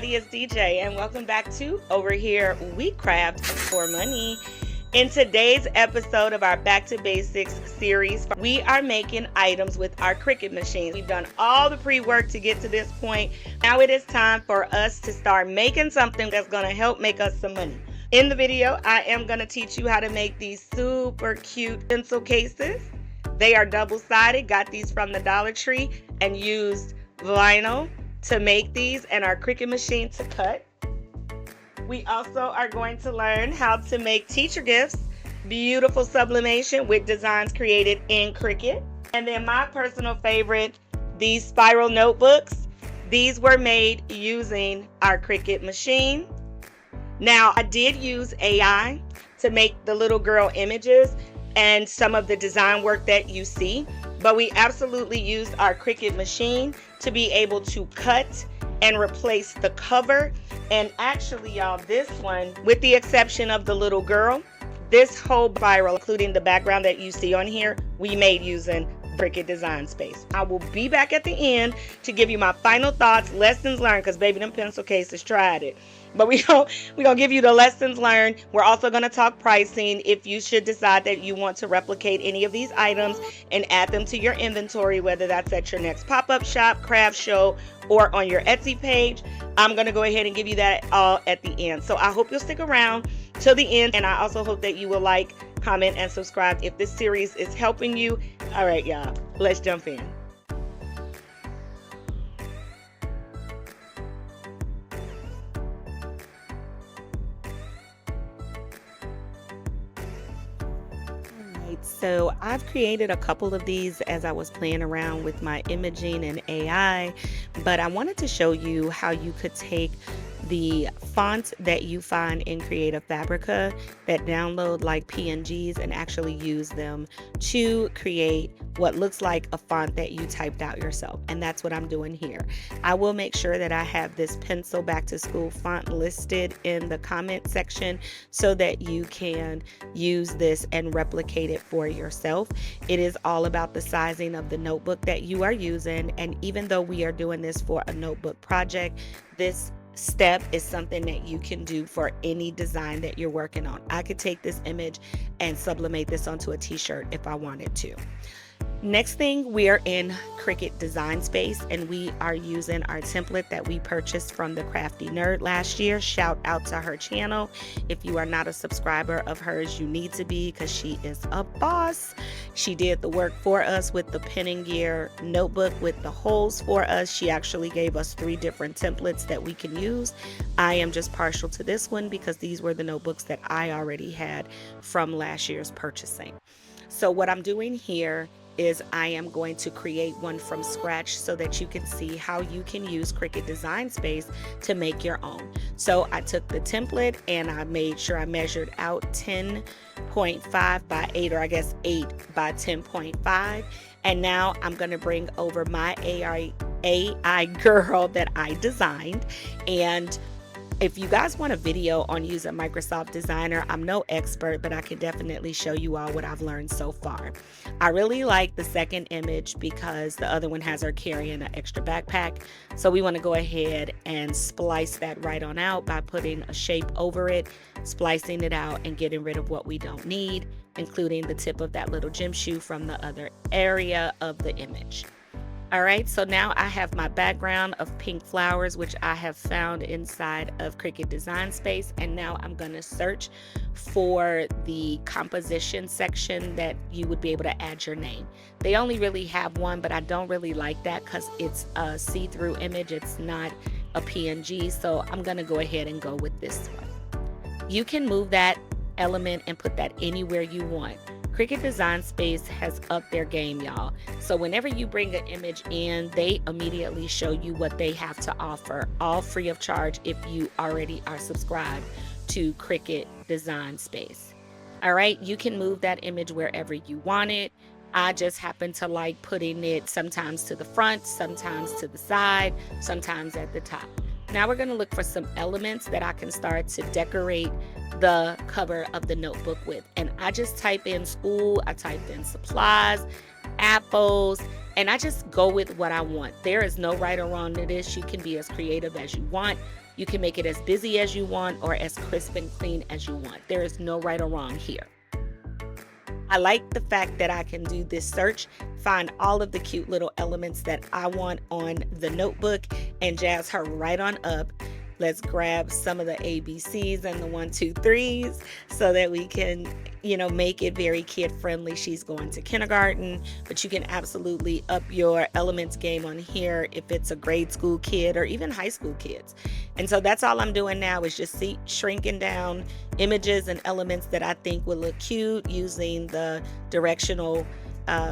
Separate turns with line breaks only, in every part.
It's DJ, and welcome back to Over Here We Craft for Money. In today's episode of our Back to Basics series, we are making items with our Cricut machines. We've done all the pre-work to get to this point. Now it is time for us to start making something that's going to help make us some money. In the video, I am going to teach you how to make these super cute pencil cases. They are double-sided. Got these from the Dollar Tree and used vinyl to make these and our Cricut machine to cut. We also are going to learn how to make teacher gifts, beautiful sublimation with designs created in Cricut. And then my personal favorite, these spiral notebooks. These were made using our Cricut machine. Now, I did use AI to make the little girl images and some of the design work that you see, but we absolutely used our Cricut machine to be able to cut and replace the cover. And actually, y'all, this one, with the exception of the little girl, this whole spiral, including the background that you see on here, we made using Cricut Design Space. I will be back at the end to give you my final thoughts, lessons learned, because baby, them pencil cases tried it. But we gonna give you the lessons learned. We're also gonna talk pricing if you should decide that you want to replicate any of these items and add them to your inventory, whether that's at your next pop-up shop, craft show, or on your Etsy page. I'm gonna go ahead and give you that all at the end. So I hope you'll stick around till the end, and I also hope that you will like, comment, and subscribe if this series is helping you. All right, y'all, let's jump in. So I've created a couple of these as I was playing around with my imaging and AI, but I wanted to show you how you could take the fonts that you find in Creative Fabrica that download like PNGs and actually use them to create what looks like a font that you typed out yourself. And that's what I'm doing here. I will make sure that I have this pencil back to school font listed in the comment section so that you can use this and replicate it for yourself. It is all about the sizing of the notebook that you are using. And even though we are doing this for a notebook project, this step is something that you can do for any design that you're working on. I could take this image and sublimate this onto a t-shirt if I wanted to. Next thing, we are in Cricut Design Space and we are using our template that we purchased from the Crafty Nerd last year. Shout out to her channel. If you are not a subscriber of hers, you need to be, because she is a boss. She did the work for us with the Pen and Gear notebook with the holes for us. She actually gave us 3 different templates that we can use. I am just partial to this one because these were the notebooks that I already had from last year's purchasing. So what I'm doing here is I am going to create one from scratch so that you can see how you can use Cricut Design Space to make your own. So I took the template and I made sure I measured out 10.5 by 8, or I guess 8 by 10.5. And now I'm going to bring over my AI girl that I designed. And if you guys want a video on using Microsoft Designer, I'm no expert, but I can definitely show you all what I've learned so far. I really like the second image because the other one has her carrying an extra backpack. So we want to go ahead and splice that right on out by putting a shape over it, splicing it out, and getting rid of what we don't need, including the tip of that little gym shoe from the other area of the image. All right, so now I have my background of pink flowers, which I have found inside of Cricut Design Space. And now I'm going to search for the composition section that you would be able to add your name. They only really have one, but I don't really like that because it's a see-through image. It's not a PNG. So I'm going to go ahead and go with this one. You can move that element and put that anywhere you want. Cricut Design Space has upped their game, y'all. So whenever you bring an image in, they immediately show you what they have to offer, all free of charge if you already are subscribed to Cricut Design Space. All right, you can move that image wherever you want it. I just happen to like putting it sometimes to the front, sometimes to the side, sometimes at the top. Now we're going to look for some elements that I can start to decorate the cover of the notebook with. And I just type in school, I typed in supplies, apples, and I just go with what I want. There is no right or wrong to this. You can be as creative as you want. You can make it as busy as you want or as crisp and clean as you want. There is no right or wrong here. I like the fact that I can do this search, find all of the cute little elements that I want on the notebook, and jazz her right on up. Let's grab some of the ABCs and the 1, 2, 3s so that we can, make it very kid friendly. She's going to kindergarten, but you can absolutely up your elements game on here if it's a grade school kid or even high school kids. And so that's all I'm doing now is just shrinking down images and elements that I think will look cute using the directional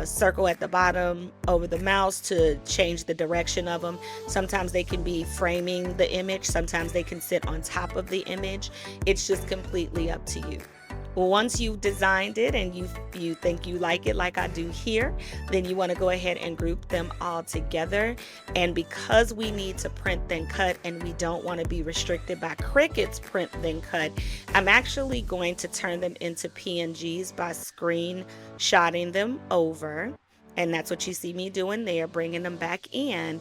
circle at the bottom over the mouse to change the direction of them. Sometimes they can be framing the image. Sometimes they can sit on top of the image. It's just completely up to you. Once you've designed it and you think you like it like I do here, then you want to go ahead and group them all together. And because we need to print then cut and we don't want to be restricted by Cricut's print then cut, I'm actually going to turn them into PNGs by screenshotting them over. And that's what you see me doing there, bringing them back in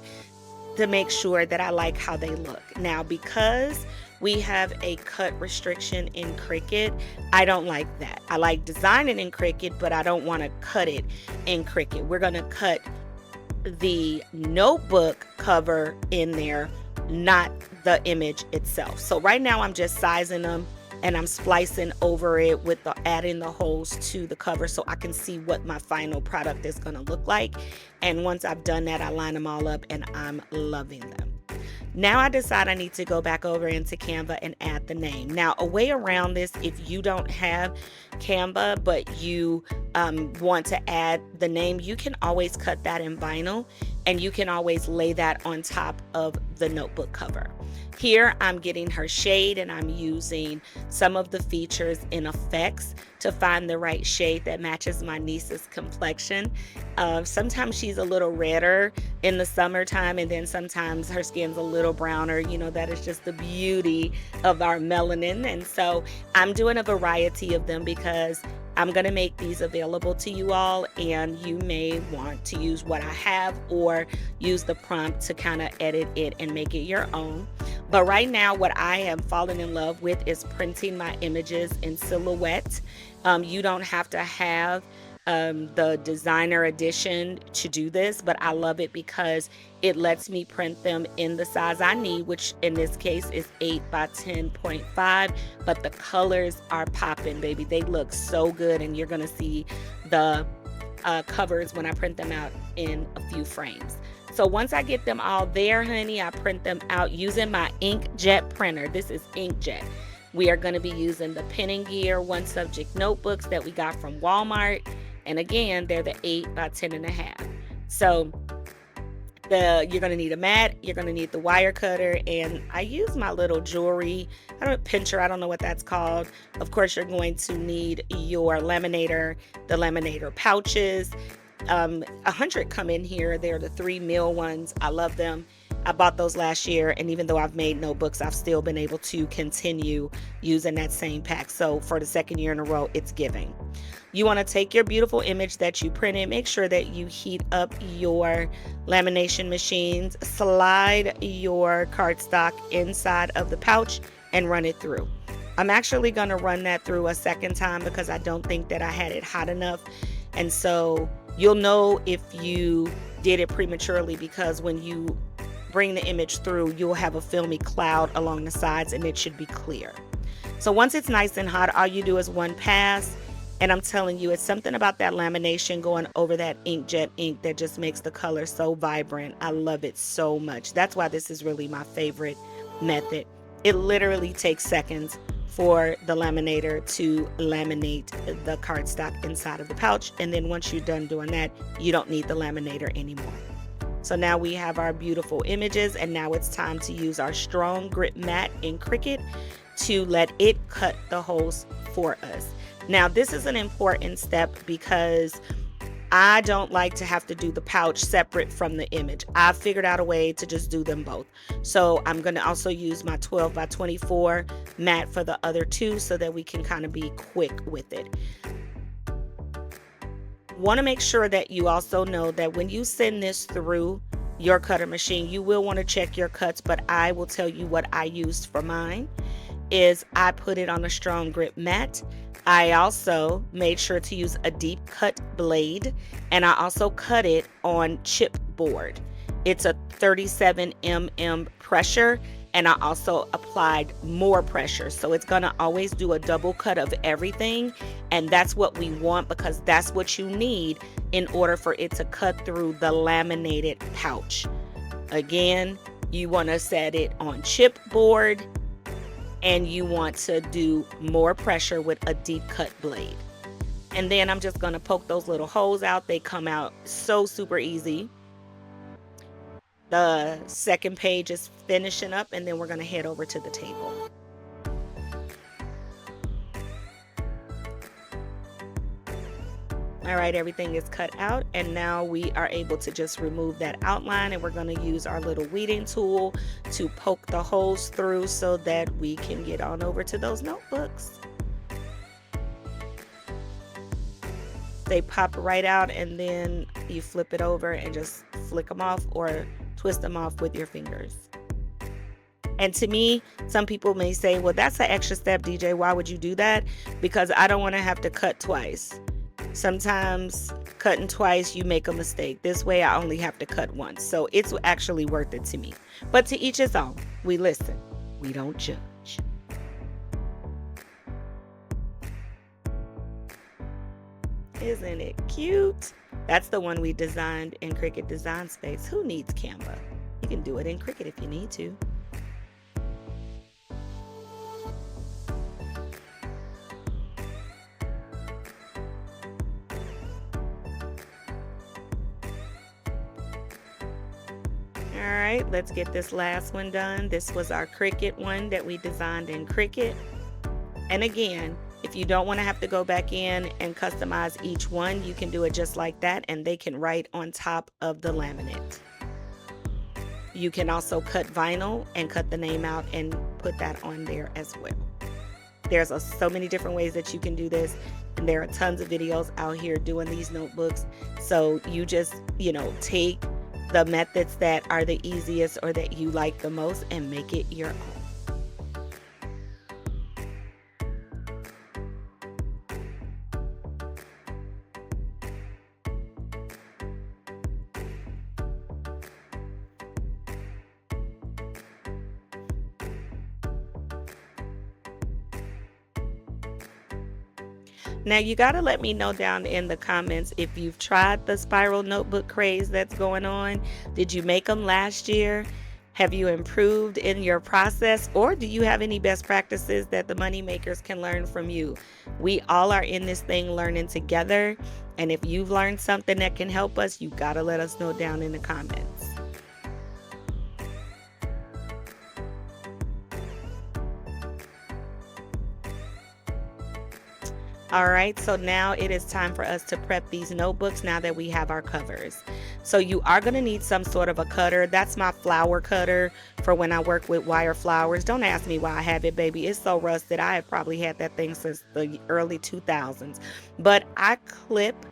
to make sure that I like how they look. Now, because we have a cut restriction in Cricut, I don't like that. I like designing in Cricut, but I don't want to cut it in Cricut. We're going to cut the notebook cover in there, not the image itself. So right now I'm just sizing them and I'm splicing over it with adding the holes to the cover so I can see what my final product is going to look like. And once I've done that, I line them all up and I'm loving them. Now I decide I need to go back over into Canva and add the name. Now, a way around this, if you don't have Canva, but you want to add the name, you can always cut that in vinyl and you can always lay that on top of the notebook cover. Here I'm getting her shade and I'm using some of the features in effects to find the right shade that matches my niece's complexion. Sometimes she's a little redder in the summertime and then sometimes her skin's a little browner. That is just the beauty of our melanin. And so I'm doing a variety of them because I'm going to make these available to you all, and you may want to use what I have or use the prompt to kind of edit it and make it your own. But right now, what I am falling in love with is printing my images in silhouette. You don't have to have the designer edition to do this, but I love it because it lets me print them in the size I need, which in this case is 8 by 10.5, but the colors are popping, baby. They look so good, and you're gonna see the covers when I print them out in a few frames. So once I get them all there, honey, I print them out using my inkjet printer. This is inkjet. We are going to be using the Pen and Gear One Subject notebooks that we got from Walmart. And again, they're the 8 by 10.5. So you're going to need a mat, you're going to need the wire cutter, and I use my little jewelry, pincher, I don't know what that's called. Of course, you're going to need your laminator, the laminator pouches. 100 come in here. They're the 3 mil ones. I love them. I bought those last year, and even though I've made notebooks, I've still been able to continue using that same pack. So for the second year in a row, it's giving. You want to take your beautiful image that you printed, make sure that you heat up your lamination machines, slide your cardstock inside of the pouch and run it through. I'm actually going to run that through a second time because I don't think that I had it hot enough. And so you'll know if you did it prematurely because when you bring the image through, you'll have a filmy cloud along the sides and it should be clear. So once it's nice and hot, all you do is one pass. And I'm telling you, it's something about that lamination going over that inkjet ink that just makes the color so vibrant. I love it so much. That's why this is really my favorite method. It literally takes seconds for the laminator to laminate the cardstock inside of the pouch. And then once you're done doing that, you don't need the laminator anymore. So now we have our beautiful images, and now it's time to use our strong grip mat in Cricut to let it cut the holes for us. Now, this is an important step because I don't like to have to do the pouch separate from the image. I've figured out a way to just do them both. So I'm going to also use my 12 by 24 mat for the other two so that we can kind of be quick with it. Want to make sure that you also know that when you send this through your cutter machine. You will want to check your cuts, but I will tell you what I used for mine is I put it on a strong grip mat. I also made sure to use a deep cut blade, and I also cut it on chipboard. It's a 37 mm pressure, and I also applied more pressure. So it's gonna always do a double cut of everything, and that's what we want because that's what you need in order for it to cut through the laminated pouch. Again, you wanna set it on chipboard, and you want to do more pressure with a deep cut blade. And then I'm just going to poke those little holes out. They come out so super easy. The second page is finishing up, and then we're going to head over to the table. All right, everything is cut out, and now we are able to just remove that outline, and we're going to use our little weeding tool to poke the holes through so that we can get on over to those notebooks. They pop right out, and then you flip it over and just flick them off or twist them off with your fingers. And to me, some people may say, well, that's an extra step, DJ. Why would you do that? Because I don't want to have to cut twice. Sometimes cutting twice, you make a mistake. This way, I only have to cut once. So it's actually worth it to me. But to each his own. We listen. We don't judge. Isn't it cute? That's the one we designed in Cricut Design Space. Who needs Canva? You can do it in Cricut if you need to. All right, let's get this last one done. This was our Cricut one that we designed in Cricut. And again, if you don't want to have to go back in and customize each one, you can do it just like that, and they can write on top of the laminate. You can also cut vinyl and cut the name out and put that on there as well. There's so many different ways that you can do this, and there are tons of videos out here doing these notebooks. So you just, take the methods that are the easiest or that you like the most and make it your own. Now you got to let me know down in the comments if you've tried the spiral notebook craze that's going on. Did you make them last year? Have you improved in your process, or do you have any best practices that the money makers can learn from you? We all are in this thing learning together, and if you've learned something that can help us, you got to let us know down in the comments. All right, so now it is time for us to prep these notebooks now that we have our covers. So you are going to need some sort of a cutter. That's my flower cutter for when I work with wire flowers. Don't ask me why I have it, baby. It's so rusted. I have probably had that thing since the early 2000s. But I clip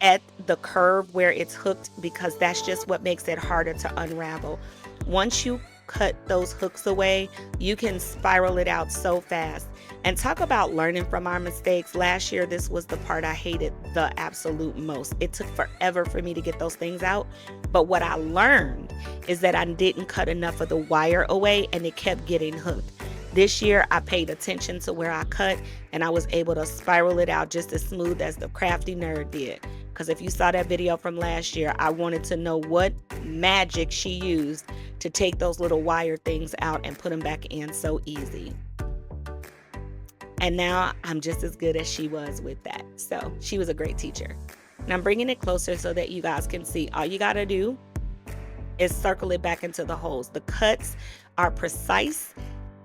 at the curve where it's hooked because that's just what makes it harder to unravel. Once you cut those hooks away, you can spiral it out so fast. And talk about learning from our mistakes. Last year, this was the part I hated the absolute most. It took forever for me to get those things out. But what I learned is that I didn't cut enough of the wire away and it kept getting hooked. This year, I paid attention to where I cut and I was able to spiral it out just as smooth as the crafty nerd did. Because if you saw that video from last year, I wanted to know what magic she used to take those little wire things out and put them back in so easy. And now I'm just as good as she was with that. So she was a great teacher. And I'm bringing it closer so that you guys can see. All you got to do is circle it back into the holes. The cuts are precise.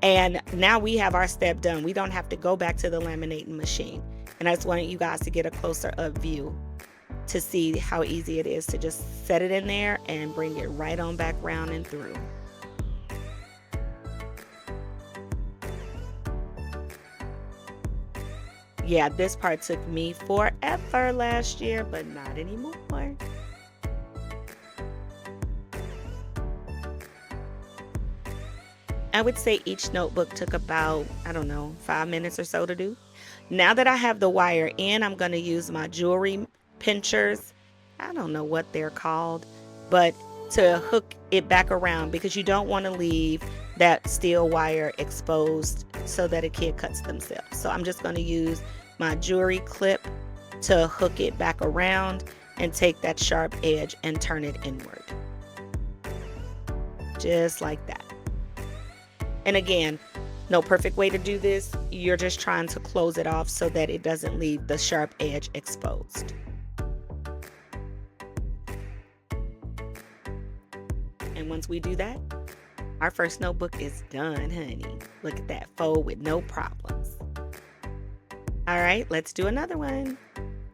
And now we have our step done. We don't have to go back to the laminating machine. And I just wanted you guys to get a closer up view to see how easy it is to just set it in there and bring it right on back round and through. Yeah, this part took me forever last year, but not anymore. I would say each notebook took about, I don't know, 5 minutes or so to do. Now that I have the wire in, I'm going to use my jewelry pinchers. I don't know what they're called, but to hook it back around because you don't want to leave that steel wire exposed so that a kid cuts themselves. So I'm just going to use my jewelry clip to hook it back around and take that sharp edge and turn it inward. Just like that. And again, no perfect way to do this. You're just trying to close it off so that it doesn't leave the sharp edge exposed. And once we do that, our first notebook is done, honey. Look at that fold with no problems. All right, let's do another one.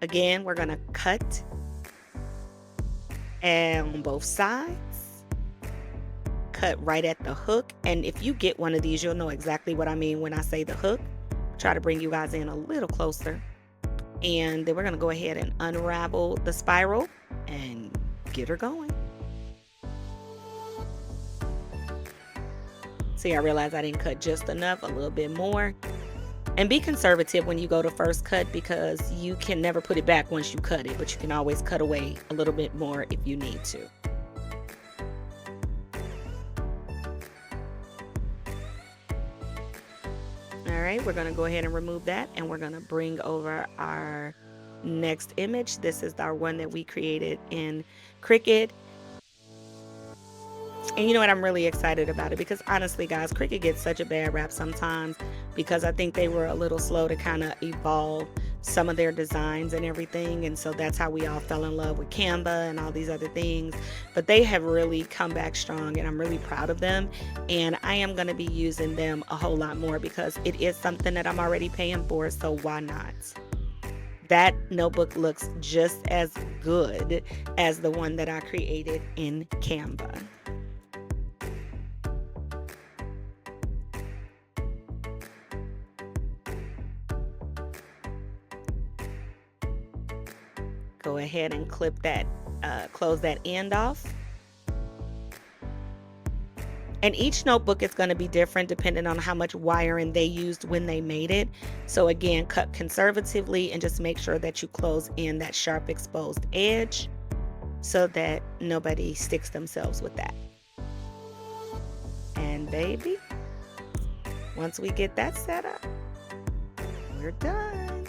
Again, we're gonna cut and on both sides, cut right at the hook. And if you get one of these, you'll know exactly what I mean when I say the hook. Try to bring you guys in a little closer. And then we're gonna go ahead and unravel the spiral and get her going. See, I realized I didn't cut just enough, a little bit more. And be conservative when you go to first cut because you can never put it back once you cut it, but you can always cut away a little bit more if you need to. All right, we're going to go ahead and remove that, and we're going to bring over our next image. This is our one that we created in Cricut. And you know what? I'm really excited about it because honestly, guys, Cricut gets such a bad rap sometimes because I think they were a little slow to kind of evolve some of their designs and everything. And so that's how we all fell in love with Canva and all these other things. But they have really come back strong and I'm really proud of them. And I am going to be using them a whole lot more because it is something that I'm already paying for. So why not? That notebook looks just as good as the one that I created in Canva. Go ahead and clip that, close that end off. And each notebook is going to be different depending on how much wiring they used when they made it. So again, cut conservatively and just make sure that you close in that sharp exposed edge so that nobody sticks themselves with that. And baby, once we get that set up, we're done.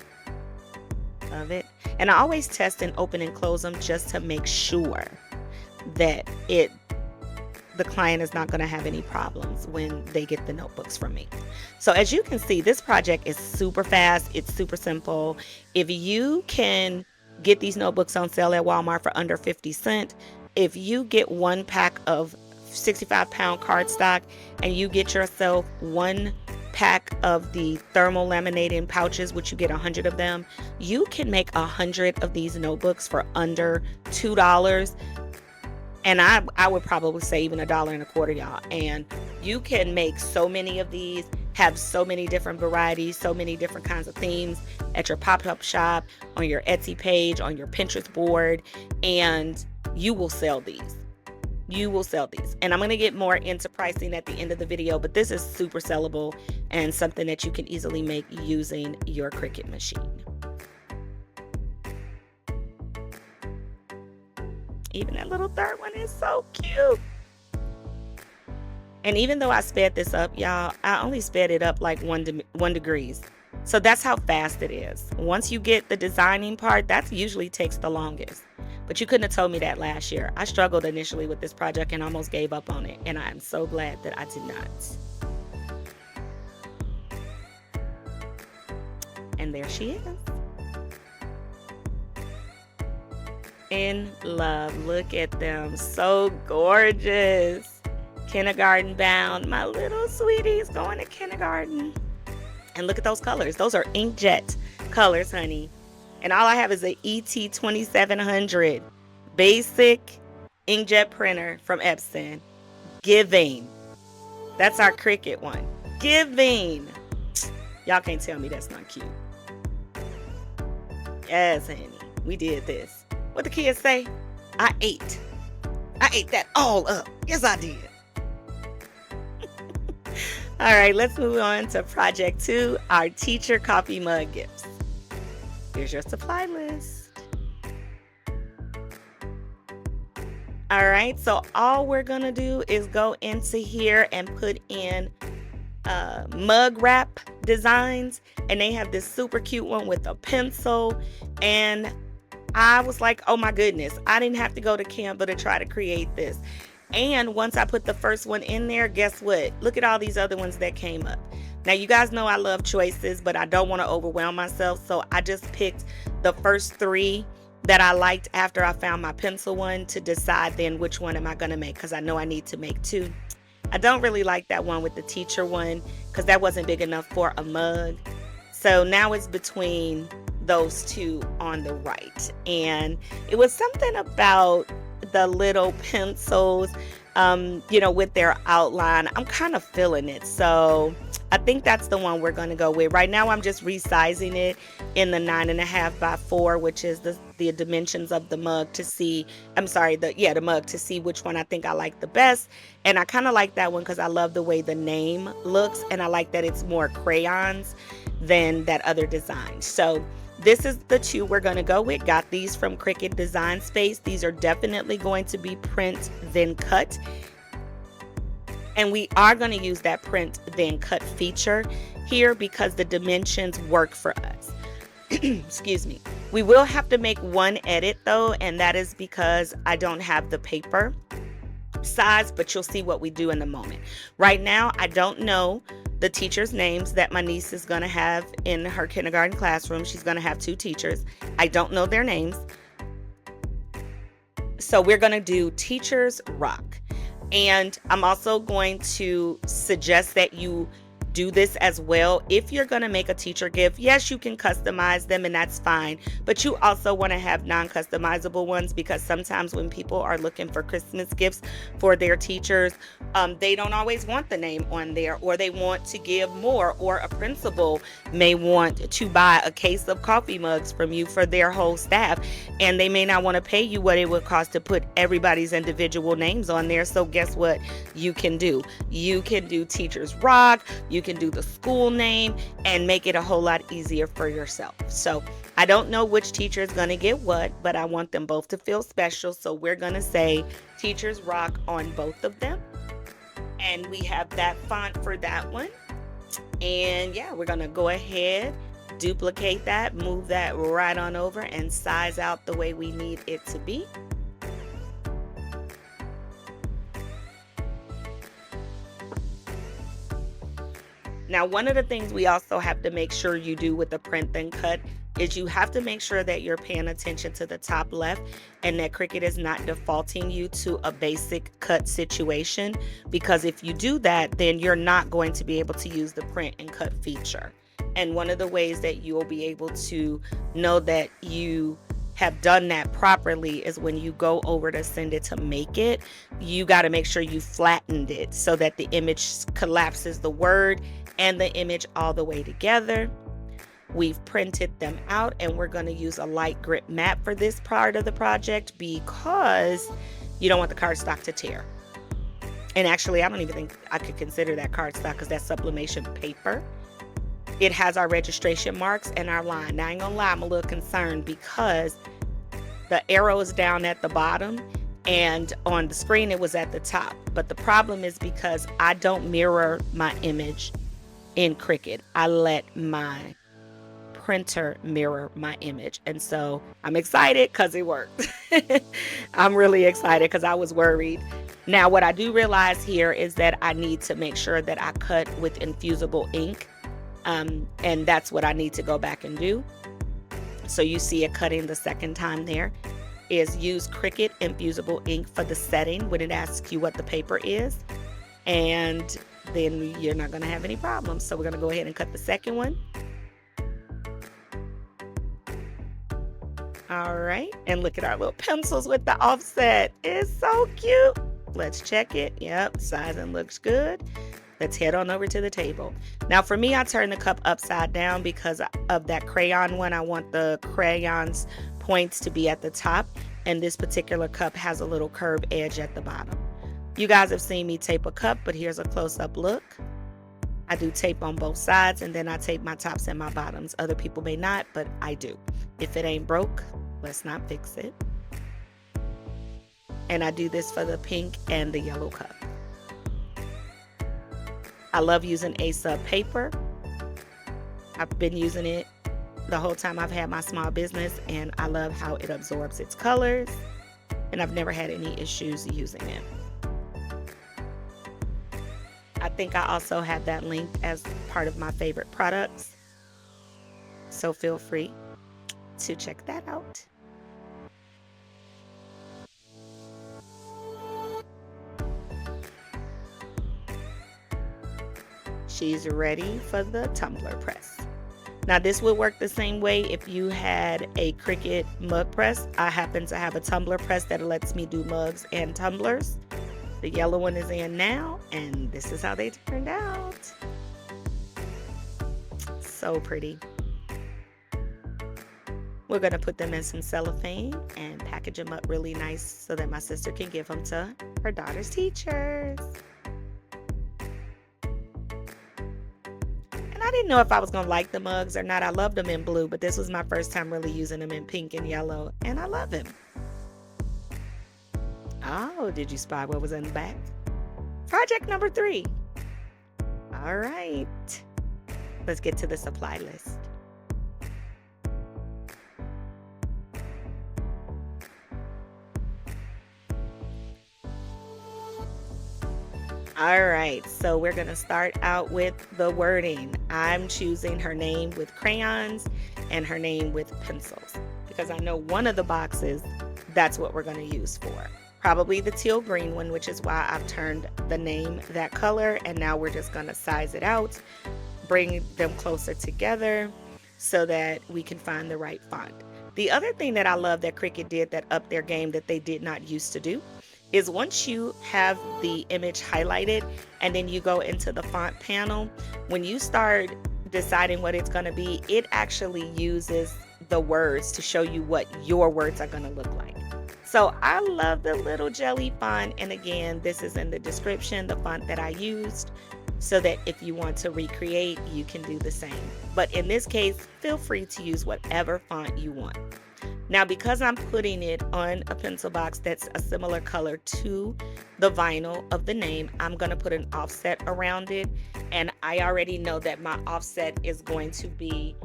Love it. And I always test and open and close them just to make sure that the client is not going to have any problems when they get the notebooks from me. So as you can see, this project is super fast. It's super simple. If you can get these notebooks on sale at Walmart for under 50 cents, if you get one pack of 65-pound cardstock and you get yourself one pack of the thermal laminating pouches, which you get 100 of them, you can make 100 of these notebooks for under $2. And I would probably say even $1.25, y'all. And you can make so many of these, have so many different varieties, so many different kinds of themes at your pop-up shop, on your Etsy page, on your Pinterest board, and you will sell these. You will sell these. And I'm going to get more into pricing at the end of the video, but this is super sellable and something that you can easily make using your Cricut machine. Even that little third one is so cute. And even though I sped this up, y'all, I only sped it up like 1 degrees. So that's how fast it is. Once you get the designing part, that usually takes the longest. But you couldn't have told me that last year. I struggled initially with this project and almost gave up on it. And I'm so glad that I did not. And there she is. In love. Look at them. So gorgeous. Kindergarten bound. My little sweeties going to kindergarten. And look at those colors. Those are inkjet colors, honey. And all I have is a ET2700 basic inkjet printer from Epson. Giving. That's our Cricut one. Giving. Y'all can't tell me that's not cute. Yes, honey. We did this. What the kids say? I ate that all up. Yes, I did. All right, let's move on to project 2, our teacher coffee mug gifts. Here's your supply list. All right, so all we're gonna do is go into here and put in mug wrap designs, and they have this super cute one with a pencil. And I was like, oh my goodness, I didn't have to go to Canva to try to create this. And once I put the first one in there, guess what? Look at all these other ones that came up. Now, you guys know I love choices, but I don't want to overwhelm myself. So I just picked the first 3 that I liked after I found my pencil one to decide then which one am I going to make, because I know I need to make 2. I don't really like that one with the teacher one because that wasn't big enough for a mug. So now it's between those 2 on the right. And it was something about the little pencils, with their outline. I'm kind of feeling it. So I think that's the one we're going to go with. Right now, I'm just resizing it in the 9.5 by 4, which is the dimensions of the mug to see, the mug to see which one I think I like the best. And I kind of like that one because I love the way the name looks. And I like that it's more crayons than that other design. So this is the 2 we're going to go with. Got these from Cricut Design Space. These are definitely going to be print then cut. And we are going to use that print then cut feature here because the dimensions work for us. Excuse me. We will have to make one edit though, and that is because I don't have the paper size, but you'll see what we do in a moment. Right now, I don't know the teachers' names that my niece is going to have in her kindergarten classroom. She's going to have 2 teachers. I don't know their names. So we're going to do Teachers Rock. And I'm also going to suggest that you do this as well. If you're going to make a teacher gift, yes, you can customize them and that's fine. But you also want to have non-customizable ones because sometimes when people are looking for Christmas gifts for their teachers, they don't always want the name on there, or they want to give more, or a principal may want to buy a case of coffee mugs from you for their whole staff, and they may not want to pay you what it would cost to put everybody's individual names on there. So guess what you can do? You can do Teachers Rock, you can do the school name, and make it a whole lot easier for yourself. So I don't know which teacher is going to get what, but I want them both to feel special. So we're going to say Teachers Rock on both of them. And we have that font for that one. And yeah, we're going to go ahead, duplicate that, move that right on over, and size out the way we need it to be. Now, one of the things we also have to make sure you do with the print then cut is you have to make sure that you're paying attention to the top left and that Cricut is not defaulting you to a basic cut situation, because if you do that, then you're not going to be able to use the print and cut feature. And one of the ways that you will be able to know that you have done that properly is when you go over to send it to make it, you got to make sure you flattened it so that the image collapses the word and the image all the way together. We've printed them out, and we're going to use a light grip mat for this part of the project because you don't want the cardstock to tear. And actually, I don't even think I could consider that cardstock because that's sublimation paper. It has our registration marks and our line. Now, I ain't gonna lie, I'm a little concerned because the arrow is down at the bottom and on the screen it was at the top. But the problem is because I don't mirror my image in Cricut. I let my printer mirror my image. And so I'm excited because it worked. I'm really excited because I was worried. Now, what I do realize here is that I need to make sure that I cut with infusible ink. And that's what I need to go back and do. So you see it cutting the second time there is use Cricut infusible ink for the setting when it asks you what the paper is. And then you're not going to have any problems. So we're going to go ahead and cut the second one. All right. And look at our little pencils with the offset. It's so cute. Let's check it. Yep. Sizing looks good. Let's head on over to the table. Now for me, I turn the cup upside down because of that crayon one. I want the crayon's points to be at the top. And this particular cup has a little curved edge at the bottom. You guys have seen me tape a cup, but here's a close-up look. I do tape on both sides, and then I tape my tops and my bottoms. Other people may not, but I do. If it ain't broke, let's not fix it. And I do this for the pink and the yellow cup. I love using A-Sub paper. I've been using it the whole time I've had my small business, and I love how it absorbs its colors, and I've never had any issues using it. I think I also have that linked as part of my favorite products, so feel free to check that out. She's ready for the tumbler press. Now this would work the same way if you had a Cricut mug press. I happen to have a tumbler press that lets me do mugs and tumblers. The yellow one is in now, and this is how they turned out. So pretty. We're gonna put them in some cellophane and package them up really nice so that my sister can give them to her daughter's teachers. I didn't know if I was going to like the mugs or not. I loved them in blue, but this was my first time really using them in pink and yellow, and I love them. Oh, did you spy what was in the back? Project number 3. All right. Let's get to the supply list. All right, so we're going to start out with the wording. I'm choosing her name with crayons and her name with pencils because I know one of the boxes, that's what we're going to use for. Probably the teal green one, which is why I've turned the name that color, and now we're just going to size it out, bring them closer together so that we can find the right font. The other thing that I love that Cricut did that upped their game that they did not used to do is once you have the image highlighted and then you go into the font panel, when you start deciding what it's going to be, it actually uses the words to show you what your words are going to look like. So I love the little jelly font, and again, this is in the description, the font that I used, so that if you want to recreate, you can do the same. But in this case, feel free to use whatever font you want. Now, because I'm putting it on a pencil box that's a similar color to the vinyl of the name, I'm going to put an offset around it. And I already know that my offset is going to be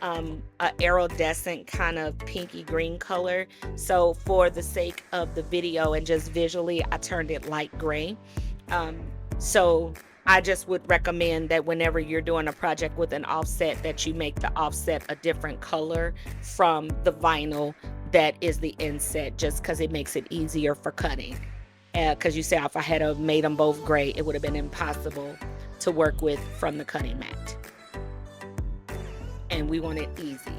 an iridescent kind of pinky green color. So for the sake of the video and just visually, I turned it light gray. So I just would recommend that whenever you're doing a project with an offset, that you make the offset a different color from the vinyl that is the inset, just because it makes it easier for cutting. Because you say if I had made them both gray, it would have been impossible to work with from the cutting mat. And we want it easy.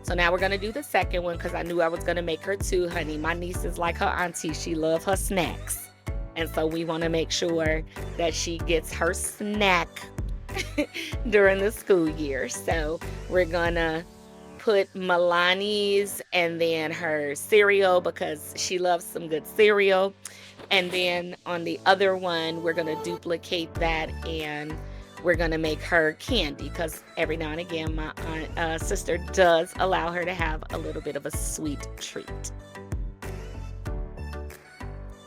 So now we're going to do the second one because I knew I was going to make her too, honey. My niece is like her auntie. She loves her snacks. And so we want to make sure that she gets her snack during the school year. So we're going to put Milani's and then her cereal because she loves some good cereal. And then on the other one, we're going to duplicate that and we're going to make her candy because every now and again, my sister does allow her to have a little bit of a sweet treat.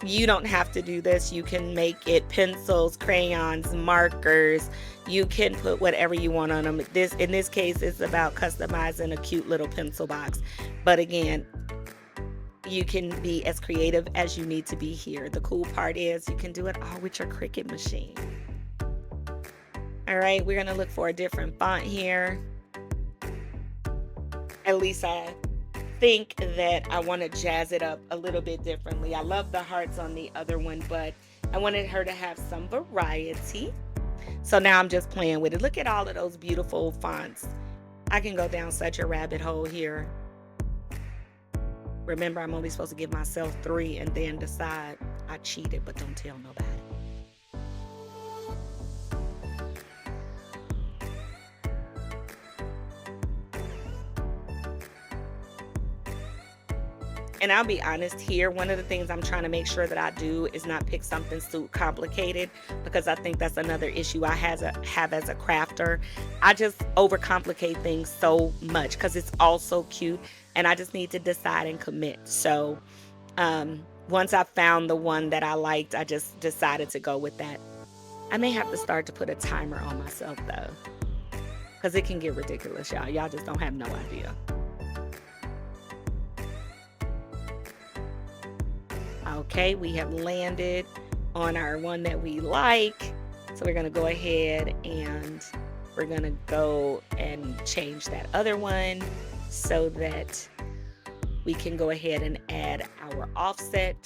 You don't have to do this. You can make it pencils, crayons, markers. You can put whatever you want on them. In this case, it's about customizing a cute little pencil box. But again, you can be as creative as you need to be here. The cool part is you can do it all with your Cricut machine. All right, we're going to look for a different font here. At least I think that I want to jazz it up a little bit differently. I love the hearts on the other one, but I wanted her to have some variety. So now I'm just playing with it. Look at all of those beautiful fonts. I can go down such a rabbit hole here. Remember, I'm only supposed to give myself 3 and then decide. I cheated, but don't tell nobody. And I'll be honest here, one of the things I'm trying to make sure that I do is not pick something too complicated, because I think that's another issue I have as a crafter. I just overcomplicate things so much because it's all so cute, and I just need to decide and commit. So once I found the one that I liked, I just decided to go with that. I may have to start to put a timer on myself though, because it can get ridiculous, y'all. Y'all just don't have no idea. Okay, we have landed on our one that we like. So we're gonna go ahead and we're gonna go and change that other one so that we can go ahead and add our offset.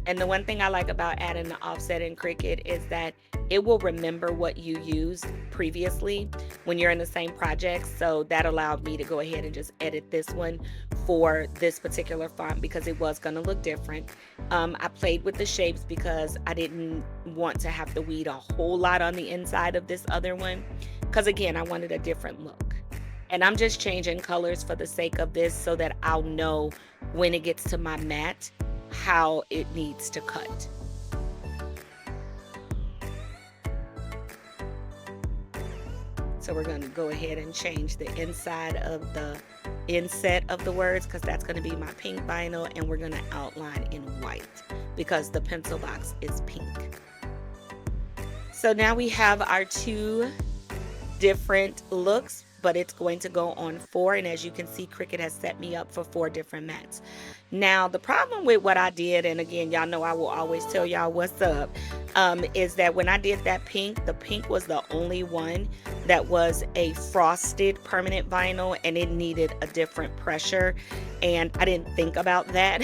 And the one thing I like about adding the offset in Cricut is that it will remember what you used previously when you're in the same project. So that allowed me to go ahead and just edit this one for this particular font because it was going to look different. I played with the shapes because I didn't want to have to weed a whole lot on the inside of this other one, because again, I wanted a different look. And I'm just changing colors for the sake of this so that I'll know when it gets to my matte how it needs to cut. So we're going to go ahead and change the inside of the inset of the words, because that's going to be my pink vinyl, and we're going to outline in white because the pencil box is pink. So now we have our two different looks, but it's going to go on 4, and as you can see, Cricut has set me up for 4 different mattes. Now the problem with what I did, and again, y'all know I will always tell y'all what's up, is that when I did that pink, the pink was the only one that was a frosted permanent vinyl, and it needed a different pressure, and I didn't think about that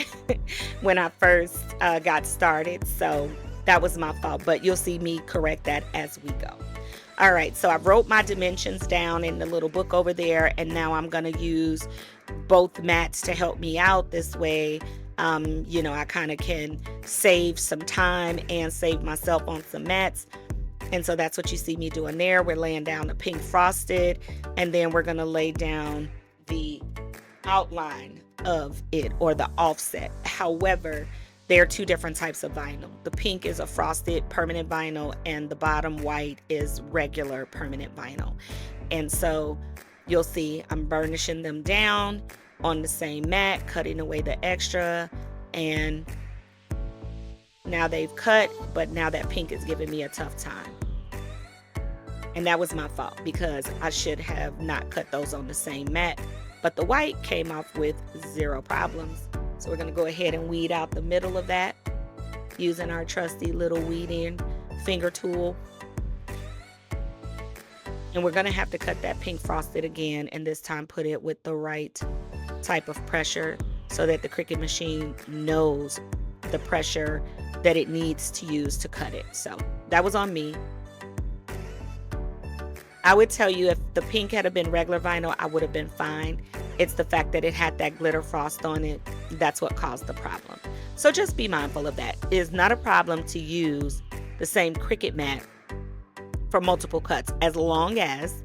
when I first got started, so that was my fault, but you'll see me correct that as we go. All right, so I wrote my dimensions down in the little book over there, and now I'm going to use both mattes to help me out. This way, you know, I kind of can save some time and save myself on some mattes. And so that's what you see me doing there. We're laying down the pink frosted, and then we're going to lay down the outline of it, or the offset. However, there are 2 different types of vinyl. The pink is a frosted permanent vinyl, and the bottom white is regular permanent vinyl. And so you'll see I'm burnishing them down on the same mat, cutting away the extra, and now they've cut, but now that pink is giving me a tough time. And that was my fault, because I should have not cut those on the same mat, but the white came off with 0 problems. So we're going to go ahead and weed out the middle of that using our trusty little weed-in finger tool. And we're going to have to cut that pink frosted again, and this time put it with the right type of pressure so that the Cricut machine knows the pressure that it needs to use to cut it. So that was on me. I would tell you if the pink had been regular vinyl, I would have been fine. It's the fact that it had that glitter frost on it. That's what caused the problem. So just be mindful of that. It is not a problem to use the same Cricut mat for multiple cuts, as long as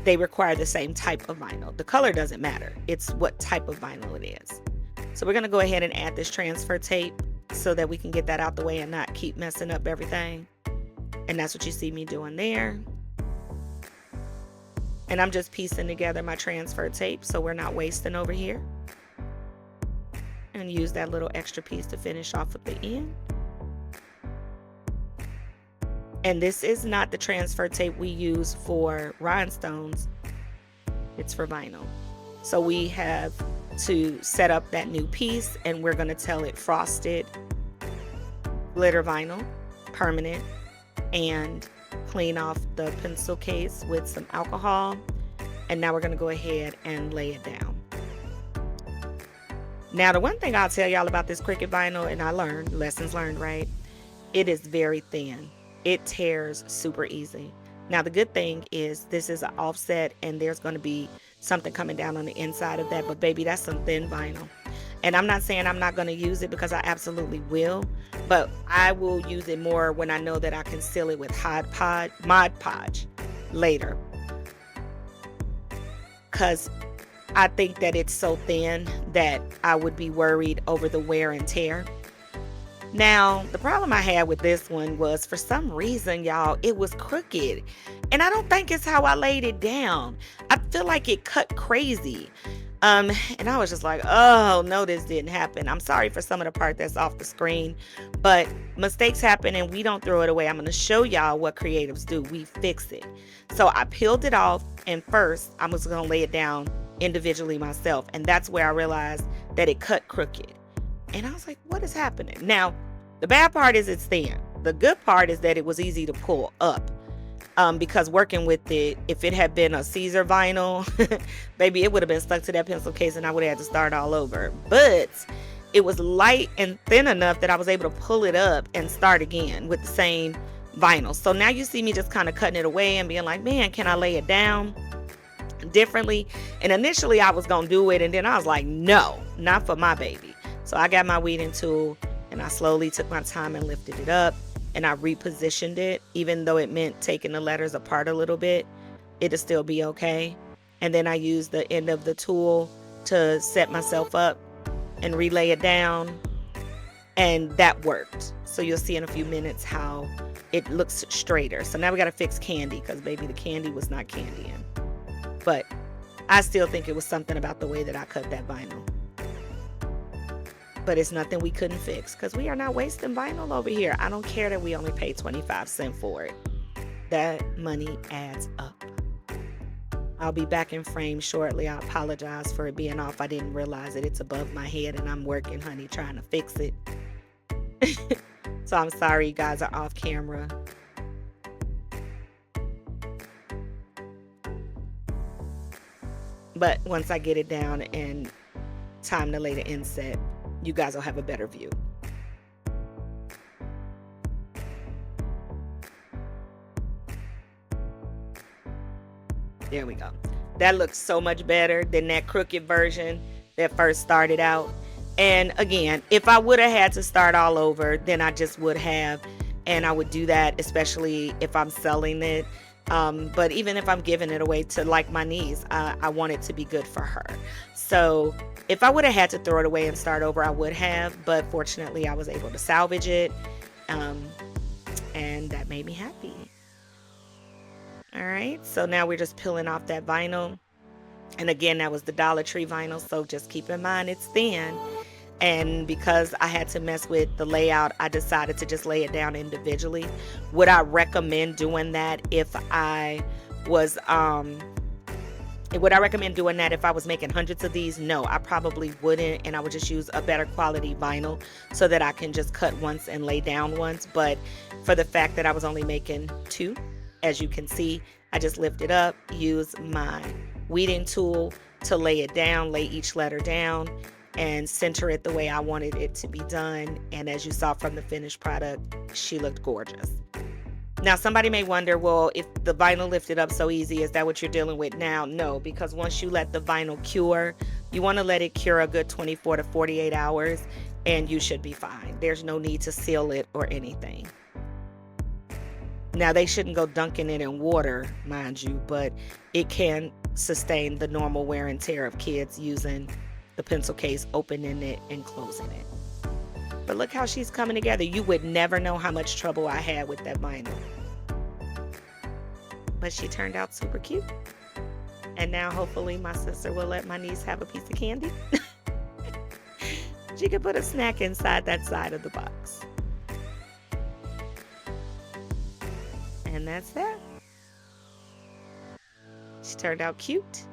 they require the same type of vinyl. The color doesn't matter. It's what type of vinyl it is. So we're going to go ahead and add this transfer tape so that we can get that out the way and not keep messing up everything. And that's what you see me doing there. And I'm just piecing together my transfer tape so we're not wasting over here. And use that little extra piece to finish off at the end. And this is not the transfer tape we use for rhinestones. It's for vinyl. So we have to set up that new piece, and we're going to tell it frosted, glitter vinyl, permanent, and clean off the pencil case with some alcohol. And now we're going to go ahead and lay it down. Now, the one thing I'll tell y'all about this Cricut vinyl, and I learned, lessons learned, right? It is very thin. It tears super easy. Now, the good thing is this is an offset, and there's going to be something coming down on the inside of that. But baby, that's some thin vinyl. And I'm not saying I'm not going to use it, because I absolutely will. But I will use it more when I know that I can seal it with Mod Podge later. because I think that it's so thin that I would be worried over the wear and tear. Now, the problem I had with this one was for some reason, y'all, it was crooked. And I don't think it's how I laid it down. I feel like it cut crazy. Um, and I was just like, oh no, this didn't happen. I'm sorry for some of the part that's off the screen, but mistakes happen and we don't throw it away. I'm gonna show y'all what creatives do. We fix it. So I peeled it off, and first I was gonna lay it down individually myself. And that's where I realized that it cut crooked. And I was like, what is happening? Now, the bad part is it's thin. The good part is that it was easy to pull up. Because working with it, if it had been a Caesar vinyl, baby, it would have been stuck to that pencil case and I would have had to start all over. But it was light and thin enough that I was able to pull it up and start again with the same vinyl. So now you see me just kind of cutting it away and being like, man, can I lay it down differently? And initially I was going to do it, and then I was like, no, not for my baby. So I got my weeding tool and I slowly took my time and lifted it up, and I repositioned it. Even though it meant taking the letters apart a little bit, it'll still be okay. And then I used the end of the tool to set myself up and relay it down, and that worked. So you'll see in a few minutes how it looks straighter. So now we got to fix candy, because baby, the candy was not candying. But I still think it was something about the way that I cut that vinyl. But it's nothing we couldn't fix, because we are not wasting vinyl over here. I don't care that we only paid 25 cents for it. That money adds up. I'll be back in frame shortly. I apologize for it being off. I didn't realize that it's above my head and I'm working, honey, trying to fix it. So I'm sorry you guys are off camera. But once I get it down and time to lay the inset, you guys will have a better view. There we go. That looks so much better than that crooked version that first started out. And again, if I would have had to start all over, then I just would have. And I would do that, especially if I'm selling it. But even if I'm giving it away to like my niece, I want it to be good for her. So if I would have had to throw it away and start over, I would have. But fortunately, I was able to salvage it. And that made me happy. All right. So now we're just peeling off that vinyl. And again, that was the Dollar Tree vinyl. So just keep in mind it's thin. And because I had to mess with the layout, I decided to just lay it down individually. Would I recommend doing that if I was would I recommend doing that if I was making hundreds of these? No, I probably wouldn't, and I would just use a better quality vinyl so that I can just cut once and lay down once. But for the fact that I was only making two, as you can see, I just lift it up, use my weeding tool to lay it down, lay each letter down, and center it the way I wanted it to be done. And as you saw from the finished product, she looked gorgeous. Now, somebody may wonder, well, if the vinyl lifted up so easy, is that what you're dealing with now? No, because once you let the vinyl cure, you want to let it cure a good 24 to 48 hours, and you should be fine. There's no need to seal it or anything. Now, they shouldn't go dunking it in water, mind you, but it can sustain the normal wear and tear of kids using the pencil case, opening it and closing it. But look how she's coming together. You would never know how much trouble I had with that vinyl. But she turned out super cute. And now hopefully my sister will let my niece have a piece of candy. She could put a snack inside that side of the box. And that's that. She turned out cute.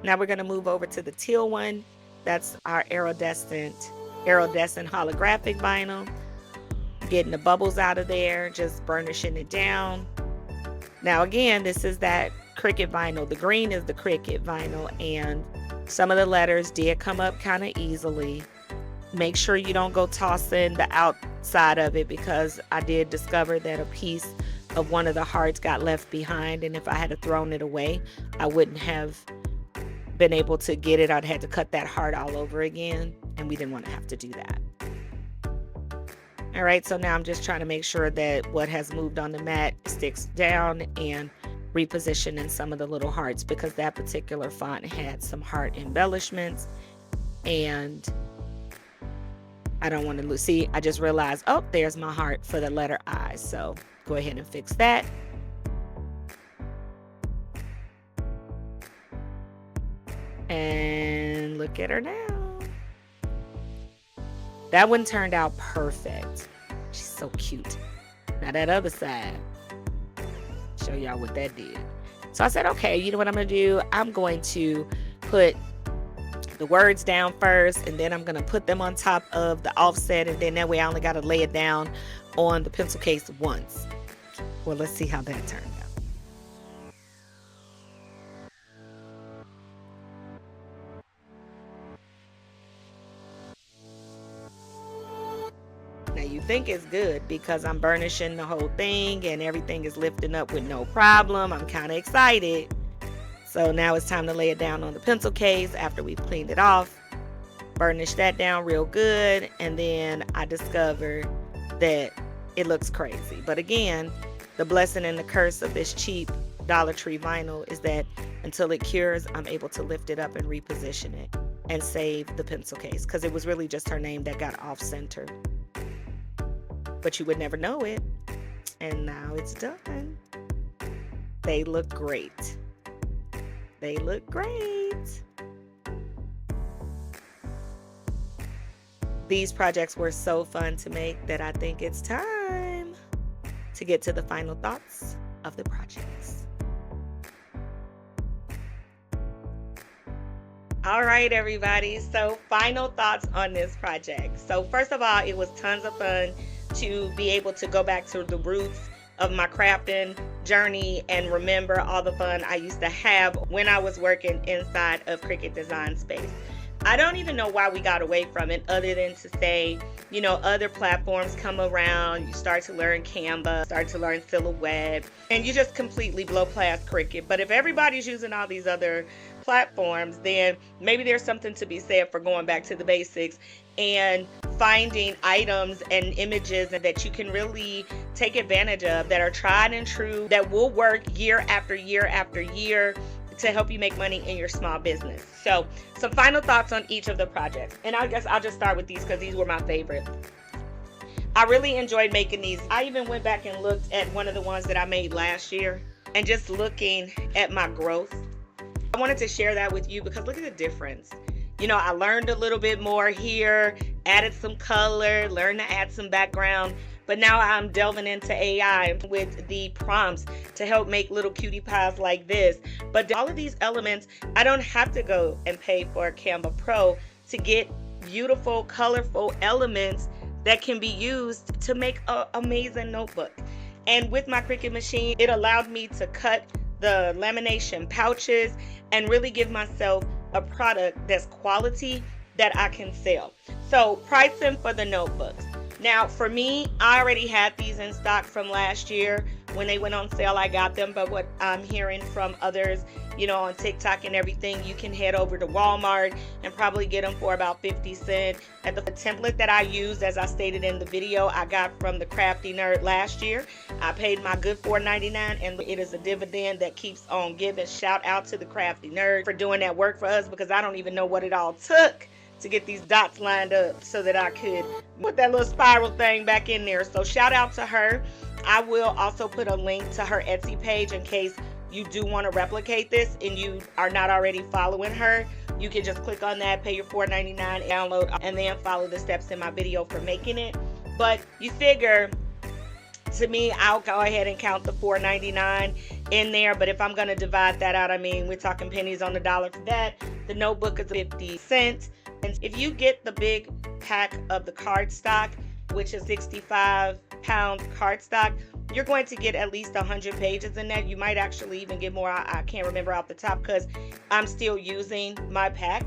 Now we're going to move over to the teal one. That's our iridescent holographic vinyl. Getting the bubbles out of there, just burnishing it down. Now again, this is that Cricut vinyl. The green is the Cricut vinyl, and some of the letters did come up kind of easily. Make sure you don't go tossing the outside of it, because I did discover that a piece of one of the hearts got left behind, and if I had thrown it away, I wouldn't have been able to get it. I'd had to cut that heart all over again, and we didn't want to have to do that. All right, so now I'm just trying to make sure that what has moved on the mat sticks down, and repositioning some of the little hearts because that particular font had some heart embellishments, and I don't want to lose. See, I just realized, oh, there's my heart for the letter I. So go ahead and fix that. And look at her now. That one turned out perfect. She's so cute. Now that other side, show y'all what that did. So I said, okay, you know what I'm going to do? I'm going to put the words down first, and then I'm going to put them on top of the offset, and then that way I only got to lay it down on the pencil case once. Well, let's see how that turned out. Now you think it's good because I'm burnishing the whole thing and everything is lifting up with no problem. I'm kind of excited. So now it's time to lay it down on the pencil case after we've cleaned it off. Burnish that down real good, and then I discovered that it looks crazy. But again, the blessing and the curse of this cheap Dollar Tree vinyl is that until it cures, I'm able to lift it up and reposition it and save the pencil case, because it was really just her name that got off-centered. But you would never know it. And now it's done. They look great. They look great. These projects were so fun to make that I think it's time to get to the final thoughts of the projects. All right, everybody. So final thoughts on this project. So first of all, it was tons of fun to be able to go back to the roots of my crafting journey and remember all the fun I used to have when I was working inside of Cricut Design Space. I don't even know why we got away from it, other than to say, you know, other platforms come around, you start to learn Canva, start to learn Silhouette, and you just completely blow past Cricut. But if everybody's using all these other platforms, then maybe there's something to be said for going back to the basics and finding items and images that you can really take advantage of, that are tried and true, that will work year after year after year to help you make money in your small business. So some final thoughts on each of the projects. And I guess I'll just start with these because these were my favorite. I really enjoyed making these. I even went back and looked at one of the ones that I made last year, and just looking at my growth, I wanted to share that with you because look at the difference. You know, I learned a little bit more here, added some color, learned to add some background, but now I'm delving into AI with the prompts to help make little cutie pies like this. But all of these elements, I don't have to go and pay for Canva Pro to get beautiful, colorful elements that can be used to make an amazing notebook. And with my Cricut machine, it allowed me to cut the lamination pouches and really give myself a product that's quality that I can sell. So pricing for the notebooks. Now for me, I already had these in stock from last year. When they went on sale, I got them. But what I'm hearing from others, you know, on TikTok and everything, you can head over to Walmart and probably get them for about 50 cents. And the template that I used, as I stated in the video, I got from the Crafty Nerd last year. I paid my good $4.99, and it is a dividend that keeps on giving. Shout out to the Crafty Nerd for doing that work for us, because I don't even know what it all took to get these dots lined up so that I could put that little spiral thing back in there. So shout out to her. I will also put a link to her Etsy page in case you do want to replicate this and you are not already following her. You can just click on that, pay your $4.99, download, and then follow the steps in my video for making it. But you figure, to me, I'll go ahead and count the $4.99 in there. But if I'm going to divide that out, I mean, we're talking pennies on the dollar for that. The notebook is 50 cents. And if you get the big pack of the cardstock, which is 65-pound cardstock, you're going to get at least 100 pages in that. You might actually even get more. I can't remember off the top because I'm still using my pack.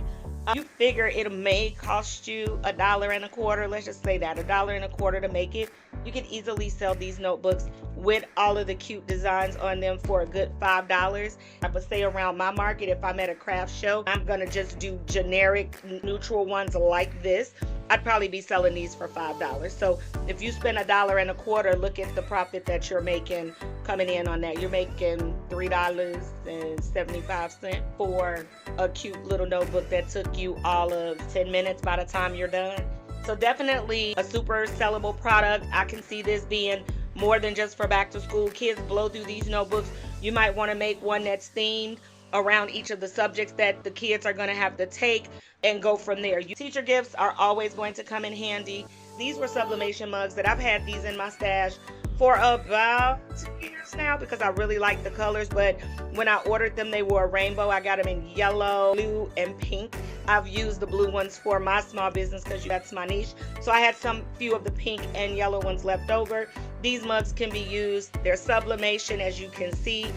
You figure it may cost you $1.25. Let's just say that $1.25 to make it. You can easily sell these notebooks with all of the cute designs on them for a good $5. I would say around my market, if I'm at a craft show, I'm gonna just do generic neutral ones like this. I'd probably be selling these for $5. So if you spend $1.25, look at the profit that you're making coming in on that. You're making $3.75 for a cute little notebook that took you all of 10 minutes by the time you're done. So definitely a super sellable product. I can see this being more than just for back to school. Kids blow through these notebooks. You might want to make one that's themed around each of the subjects that the kids are going to have to take and go from there. Teacher gifts are always going to come in handy. These were sublimation mugs that I've had these in my stash for about 2 years now because I really like the colors, but when I ordered them, they were a rainbow. I got them in yellow, blue, and pink. I've used the blue ones for my small business because that's my niche. So I had few of the pink and yellow ones left over. These mugs can be used. They're sublimation, as you can see.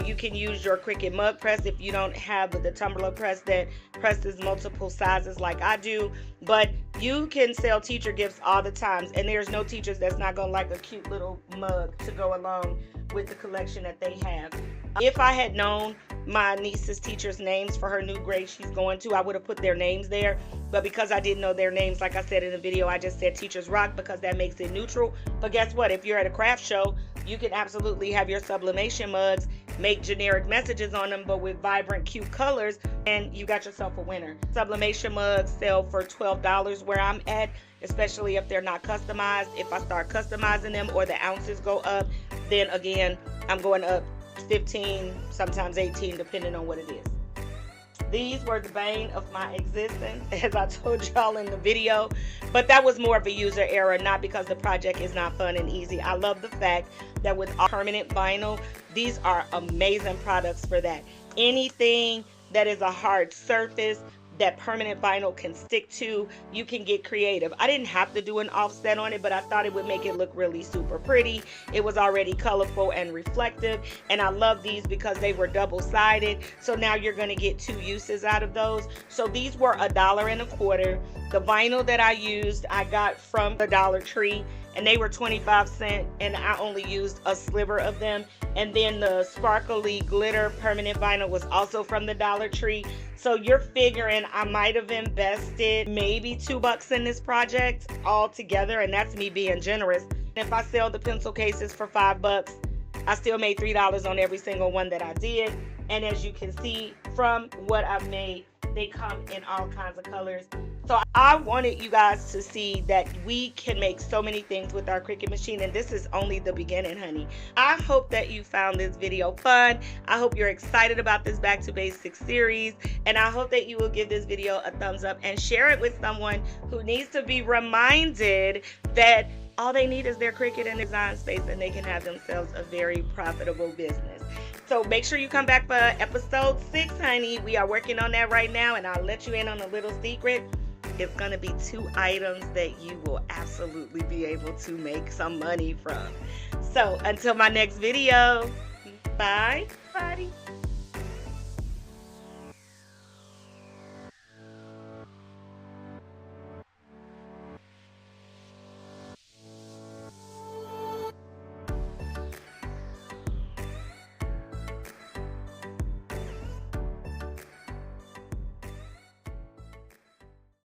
You can use your Cricut mug press if you don't have the tumbler press that presses multiple sizes like I do. But you can sell teacher gifts all the time, and there's no teachers that's not going to like a cute little mug to go along with the collection that they have. If I had known my niece's teachers' names for her new grade she's going to, I would have put their names there. But because I didn't know their names, like I said in the video, I just said Teachers Rock because that makes it neutral. But guess what? If you're at a craft show, you can absolutely have your sublimation mugs, make generic messages on them, but with vibrant, cute colors, and you got yourself a winner. Sublimation mugs sell for $12 where I'm at, especially if they're not customized. If I start customizing them or the ounces go up, then again, I'm going up 15, sometimes 18, depending on what it is. These were the bane of my existence, as I told y'all in the video, but that was more of a user error, not because the project is not fun and easy. I love the fact that with permanent vinyl, these are amazing products for that. Anything that is a hard surface that permanent vinyl can stick to, you can get creative. I didn't have to do an offset on it, but I thought it would make it look really super pretty. It was already colorful and reflective, and I love these because they were double-sided, so now you're going to get 2 uses out of those. So these were $1.25. The vinyl that I used, I got from the Dollar Tree, and they were 25 cents, and I only used a sliver of them. And then the sparkly glitter permanent vinyl was also from the Dollar Tree. So you're figuring I might have invested maybe $2 in this project altogether, and that's me being generous. If I sell the pencil cases for $5, I still made $3 on every single one that I did. And as you can see from what I've made, they come in all kinds of colors. So I wanted you guys to see that we can make so many things with our Cricut machine, and this is only the beginning, honey. I hope that you found this video fun. I hope you're excited about this Back to Basics series, and I hope that you will give this video a thumbs up and share it with someone who needs to be reminded that all they need is their Cricut and design space, and they can have themselves a very profitable business. So make sure you come back for episode 6, honey. We are working on that right now, and I'll let you in on a little secret. It's going to be 2 items that you will absolutely be able to make some money from. So until my next video, bye, buddy.